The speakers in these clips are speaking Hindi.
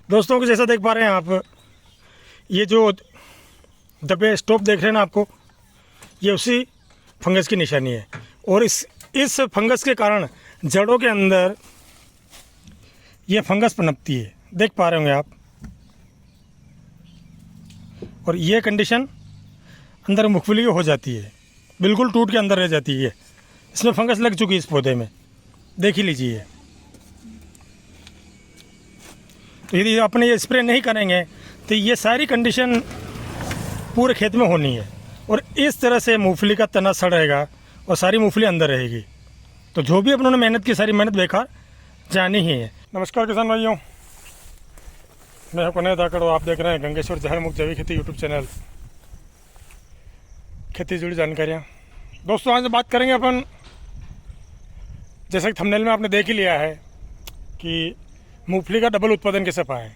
दोस्तों को जैसा देख पा रहे हैं आप, ये जो दबे स्टॉप देख रहे हैं ना आपको, ये उसी फंगस की निशानी है। और इस फंगस के कारण जड़ों के अंदर ये फंगस पनपती है, देख पा रहे होंगे आप। और ये कंडीशन अंदर मूंगफली की हो जाती है, बिल्कुल टूट के अंदर रह जाती है। इसमें फंगस लग चुकी है इस पौधे में, देख ही लीजिए। तो यदि अपने ये स्प्रे नहीं करेंगे तो ये सारी कंडीशन पूरे खेत में होनी है और इस तरह से मूंगफली का तना सड़ेगा और सारी मूंगफली अंदर रहेगी। तो जो भी अपनों ने मेहनत की, सारी मेहनत बेकार जानी ही है। नमस्कार किसान भाइयों, मैं कन्हैया धाकड़, आप देख रहे हैं गंगेश्वर जहर मुक्त जैविक खेती यूट्यूब चैनल। खेती से जुड़ी जानकारियाँ। दोस्तों आज बात करेंगे अपन, जैसा कि थंबनेल में आपने देख ही लिया है कि मूंगफली का डबल उत्पादन कैसे पाएं।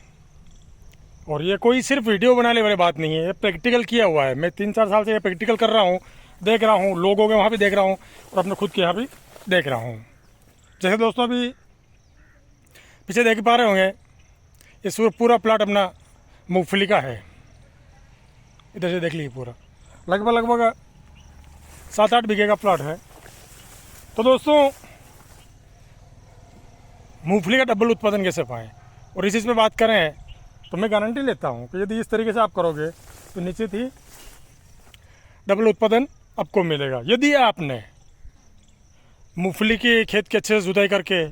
और ये कोई सिर्फ वीडियो बनाने वाली बात नहीं है, ये प्रैक्टिकल किया हुआ है। मैं 3-4 साल से ये प्रैक्टिकल कर रहा हूँ, देख रहा हूँ, लोगों के वहाँ भी देख रहा हूँ और अपने खुद के यहाँ भी देख रहा हूँ। जैसे दोस्तों अभी पीछे देख पा रहे होंगे, ये पूरा प्लाट अपना मूंगफली का है। इधर से देख लीजिए, पूरा लगभग 7-8 बीघे का प्लाट है। तो दोस्तों मूंगफली का डबल उत्पादन कैसे पाएँ, और इस चीज़ पे बात करें तो मैं गारंटी लेता हूँ कि यदि इस तरीके से आप करोगे तो निश्चित ही डबल उत्पादन आपको मिलेगा। यदि आपने मूंगफली की खेत की अच्छे से जुताई करके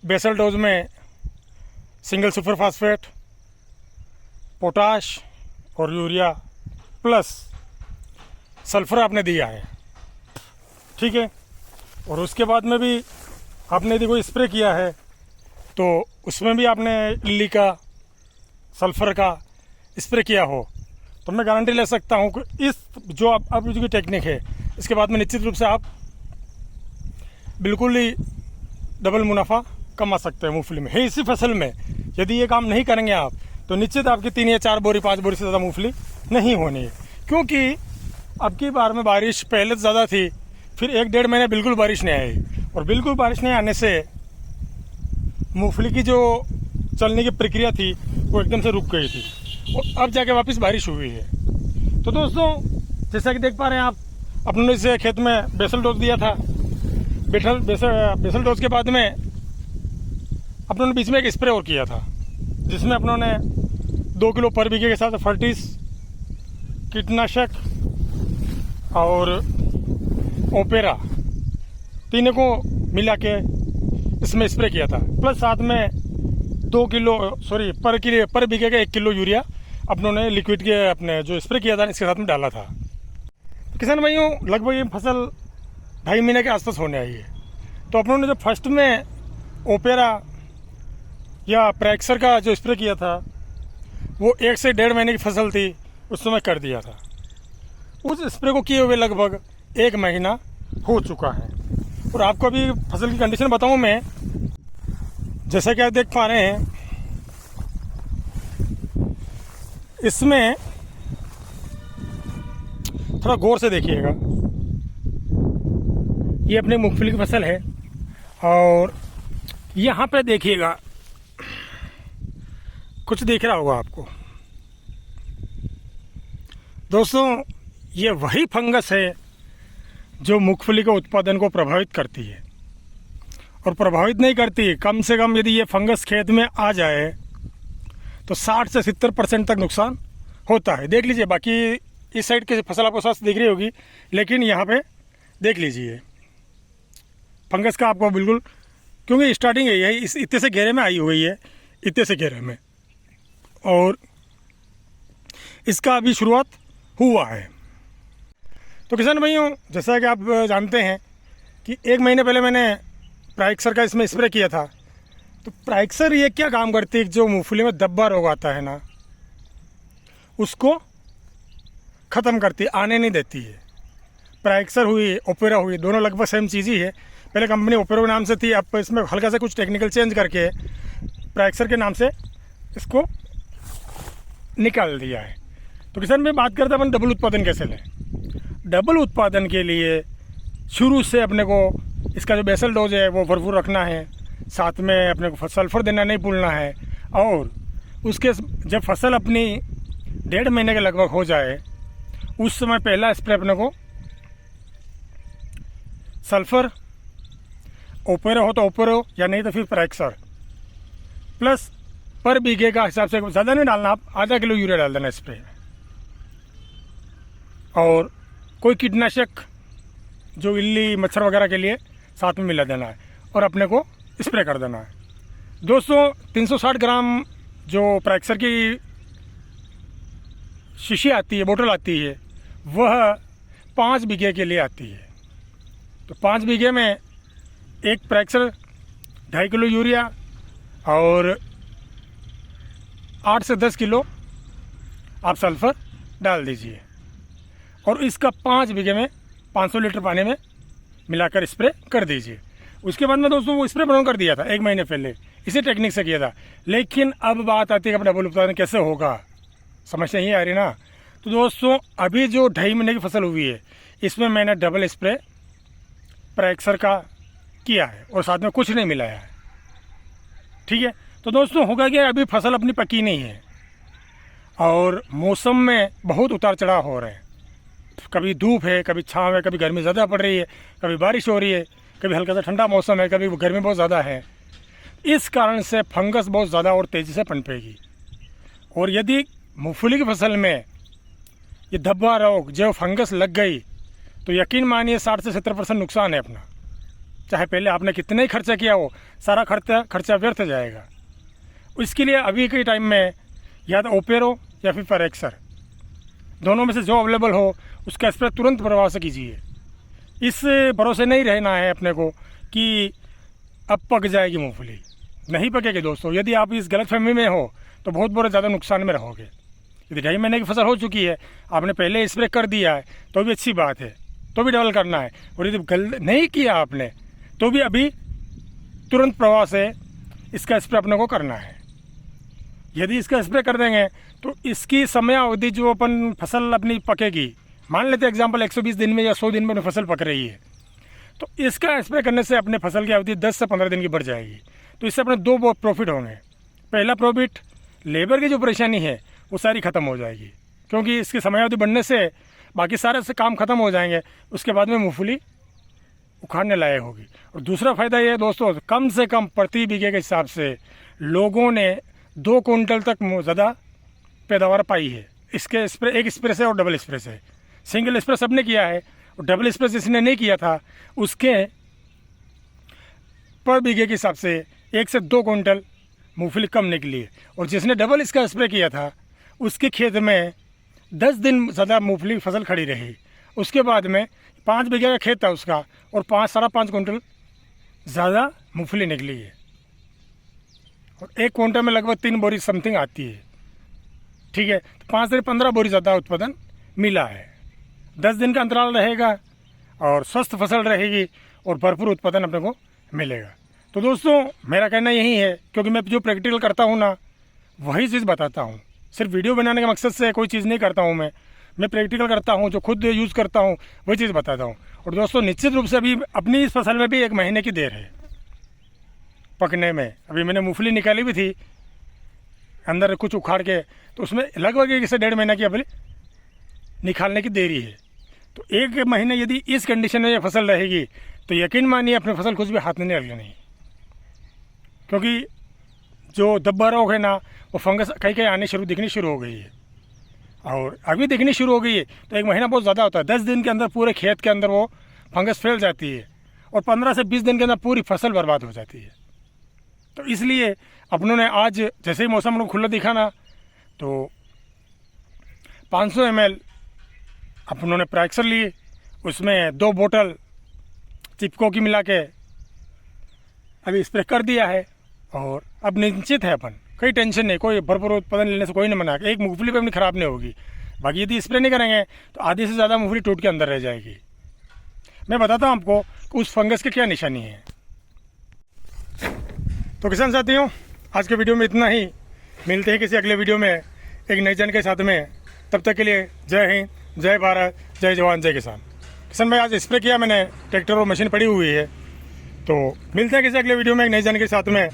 बेसल डोज में सिंगल सुपर फास्फेट, पोटाश और यूरिया प्लस सल्फर आपने दिया है, ठीक है। और उसके बाद में भी आपने यदि कोई स्प्रे किया है तो उसमें भी आपने इल्ली का, सल्फर का स्प्रे किया हो, तो मैं गारंटी ले सकता हूँ कि इस जो अब जो टेक्निक है, इसके बाद में निश्चित रूप से आप बिल्कुल ही डबल मुनाफा कमा सकते हैं मूंगफली में। है इसी फसल में यदि ये काम नहीं करेंगे आप तो निश्चित आपकी 3 या 4 बोरी 5 बोरी से ज़्यादा मूंगफली नहीं होनी है। क्योंकि अब की बार में बारिश पहले तो ज़्यादा थी, फिर 1-1.5 महीने बिल्कुल बारिश नहीं आई, और बिल्कुल बारिश नहीं आने से मूंगफली की जो चलने की प्रक्रिया थी वो एकदम से रुक गई थी, और अब जाके वापस बारिश हुई है। तो दोस्तों जैसा कि देख पा रहे हैं आप, अपनों ने इसे खेत में बेसल डोज दिया था। बेसल डोज के बाद में अपनों ने बीच में एक स्प्रे और किया था, जिसमें अपनों ने 2 किलो पर बीघे के साथ फर्टिस, कीटनाशक और ओपेरा तीनों को मिला के इसमें स्प्रे किया था। प्लस साथ में 2 किलो पर बीघे का 1 किलो यूरिया अपनों ने लिक्विड के अपने जो स्प्रे किया था इसके साथ में डाला था। किसान भाइयों लगभग ये फसल 2.5 महीने के आसपास होने आई है। तो अपनों ने जो फर्स्ट में ओपेरा या प्रैक्सर का जो स्प्रे किया था वो 1 से 1.5 महीने की फसल थी, उस समय कर दिया था। उस स्प्रे को किए हुए लगभग 1 महीना हो चुका है। और आपको अभी फसल की कंडीशन बताऊं मैं, जैसा कि आप देख पा रहे हैं, इसमें थोड़ा गौर से देखिएगा। ये अपनी मूंगफली की फसल है और यहाँ पे देखिएगा, कुछ दिख रहा होगा आपको। दोस्तों ये वही फंगस है जो मूंगफली के उत्पादन को प्रभावित करती है, और प्रभावित नहीं करती, कम से कम यदि ये फंगस खेत में आ जाए तो 60 से 70% तक नुकसान होता है। देख लीजिए, बाकी इस साइड की फसल आपको स्वास्थ्य दिख रही होगी, लेकिन यहाँ पे देख लीजिए फंगस का आपको बिल्कुल, क्योंकि स्टार्टिंग है इस इतने से घेरे में आई हुई है, इतने से घेरे में, और इसका अभी शुरुआत हुआ है। तो किसान भाइयों जैसा कि आप जानते हैं कि 1 महीने पहले मैंने प्राइक्सर का इसमें स्प्रे किया था। तो प्राइक्सर ये क्या काम करती है, जो मूंगफली में धब्बा रोग आता है ना, उसको ख़त्म करती है, आने नहीं देती है। प्राइक्सर हुई, ओपेरा हुई, दोनों लगभग सेम चीज़ ही है। पहले कंपनी ओपेरा के नाम से थी, अब इसमें हल्का सा कुछ टेक्निकल चेंज करके प्राइक्सर के नाम से इसको निकाल दिया है। तो किसान में बात करते हैं अपन डबल उत्पादन कैसे लें। डबल उत्पादन के लिए शुरू से अपने को इसका जो बेसल डोज है वो भरपूर रखना है, साथ में अपने को सल्फर देना नहीं भूलना है, और उसके जब फसल अपनी 1.5 महीने के लगभग हो जाए, उस समय पहला स्प्रे अपने को सल्फ़र, ओपेरो हो तो ओपेरो, या नहीं तो फिर प्रैक्सर प्लस पर बीघे का हिसाब से ज़्यादा नहीं डालना, आप आधा किलो यूरिया डाल देना स्प्रे। और कोई कीटनाशक जो इल्ली मच्छर वगैरह के लिए साथ में मिला देना है और अपने को स्प्रे कर देना है। दोस्तों 360 ग्राम जो प्रैक्सर की शीशी आती है, बोतल आती है, वह 5 बीघे के लिए आती है। तो 5 बीघे में एक प्रैक्सर, 2.5 किलो यूरिया और 8 से 10 किलो आप सल्फ़र डाल दीजिए और इसका 5 बीघे में 500 लीटर पानी में मिलाकर स्प्रे कर दीजिए। उसके बाद में दोस्तों वो स्प्रे बनाऊँ कर दिया था 1 महीने पहले, इसी टेक्निक से किया था। लेकिन अब बात आती है कि डबल उत्पादन कैसे होगा, समस्या यही आ रही ना। तो दोस्तों अभी जो 2.5 महीने की फसल हुई है, इसमें मैंने डबल स्प्रे प्रैक्सर का किया है और साथ में कुछ नहीं मिलाया है। ठीक है, तो दोस्तों होगा कि अभी फसल अपनी पकी नहीं है और मौसम में बहुत उतार चढ़ाव हो रहे हैं। कभी धूप है, कभी छाँव है, कभी गर्मी ज़्यादा पड़ रही है, कभी बारिश हो रही है, कभी हल्का सा ठंडा मौसम है, कभी गर्मी बहुत ज़्यादा है। इस कारण से फंगस बहुत ज़्यादा और तेज़ी से पनपेगी। और यदि मूंगफली की फसल में ये धब्बा रोग जो फंगस लग गई तो यकीन मानिए 60 से 70% नुकसान है अपना। चाहे पहले आपने कितना ही खर्चा किया हो, सारा खर्चा व्यर्थ जाएगा। इसके लिए अभी के टाइम में या तो ओपेरो या फिर प्रैक्सर, दोनों में से जो अवेलेबल हो उसका स्प्रे तुरंत प्रभाव से कीजिए। इस भरोसे नहीं रहना है अपने को कि अब पक जाएगी मूंगफली, नहीं पकेगी दोस्तों। यदि आप इस गलतफहमी में हो तो बहुत बड़े ज़्यादा नुकसान में रहोगे। यदि 2.5 महीने की फसल हो चुकी है, आपने पहले स्प्रे कर दिया है तो भी अच्छी बात है, तो भी डबल करना है। और यदि नहीं किया आपने तो भी अभी तुरंत प्रभाव से इसका स्प्रे अपने को करना है। यदि इसका स्प्रे कर देंगे तो इसकी समय अवधि जो अपन फसल अपनी पकेगी, मान लेते हैं एग्जाम्पल 120 दिन में या 100 दिन में अपनी फसल पक रही है, तो इसका स्प्रे करने से अपने फसल की अवधि 10 से 15 दिन की बढ़ जाएगी। तो इससे अपने 2 प्रॉफिट होंगे। पहला प्रॉफिट, लेबर की जो परेशानी है वो सारी ख़त्म हो जाएगी, क्योंकि इसकी समयावधि बढ़ने से बाकी सारे से काम ख़त्म हो जाएंगे। उसके बाद में मूंगफली उखाड़ने लायक होगी। और दूसरा फ़ायदा ये है दोस्तों, कम से कम प्रति बीघे के हिसाब से लोगों ने 2 कुंटल तक ज़्यादा पैदावार पाई है इसके स्प्रे, एक स्प्रे से और डबल स्प्रे से। सिंगल स्प्रे सबने किया है और डबल स्प्रे जिसने नहीं किया था उसके पर बीघे के हिसाब से 1 से 2 कुंटल मूंगफली कम निकली है। और जिसने डबल इसका स्प्रे किया था उसके खेत में 10 दिन ज़्यादा मूंगफली फसल खड़ी रही। उसके बाद में 5 बीघे का खेत था उसका और 5-5.5 कुंटल ज़्यादा मूंगफली निकली है। और 1 कुंटल में लगभग 3 बोरी समथिंग आती है। ठीक है, तो 5 से 15 बोरी ज़्यादा उत्पादन मिला है। 10 दिन का अंतराल रहेगा और स्वस्थ फसल रहेगी और भरपूर उत्पादन अपने को मिलेगा। तो दोस्तों मेरा कहना यही है, क्योंकि मैं जो प्रैक्टिकल करता हूँ ना वही चीज़ बताता हूँ। सिर्फ वीडियो बनाने के मकसद से कोई चीज़ नहीं करता हूँ मैं प्रैक्टिकल करता हूँ, जो खुद यूज़ करता हूँ वही चीज़ बताता हूँ। और दोस्तों निश्चित रूप से अभी अपनी इस फसल में भी 1 महीने की देर है पकने में। अभी मैंने मूंगफली निकाली भी थी अंदर कुछ उखाड़ के, तो उसमें लगभग 1 से 1.5 महीना की अभी निकालने की देरी है। तो 1 महीने यदि इस कंडीशन में ये फसल रहेगी तो यकीन मानिए अपनी फसल कुछ भी हाथ में नहीं लगनी, क्योंकि जो धब्बा रोग है ना वो फंगस कहीं आने दिखनी शुरू हो गई है। और अभी दिखनी शुरू हो गई है तो 1 महीना बहुत ज़्यादा होता है। 10 दिन के अंदर पूरे खेत के अंदर वो फंगस फैल जाती है और 15 से 20 दिन के अंदर पूरी फसल बर्बाद हो जाती है। तो इसलिए अपनों ने आज जैसे ही मौसम खुला दिखा ना तो 500 ml अपनों ने प्रैक्सर लिए, उसमें 2 बोतल चिपको की मिला के अभी स्प्रे कर दिया है और अब निश्चित है अपन, कोई टेंशन नहीं, कोई भरपूर उत्पादन लेने से कोई नहीं मना। एक मूंगफली पे अपनी ख़राब नहीं होगी। बाकी यदि स्प्रे नहीं करेंगे तो आधी से ज़्यादा मूंगफली टूट के अंदर रह जाएगी। मैं बताता हूँ आपको कि उस फंगस की क्या निशानी है। तो किसान साथियों आज के वीडियो में इतना ही, मिलते हैं किसी अगले वीडियो में एक नई जानकारी के साथ में। तब तक के लिए जय हिंद, जय भारत, जय जवान, जय किसान। किसान भाई आज स्प्रे किया मैंने, ट्रैक्टर और मशीन पड़ी हुई है। तो मिलते हैं किसी अगले वीडियो में एक नई जानकारी के साथ में।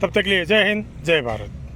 तब तक के लिए जय हिंद, जय भारत।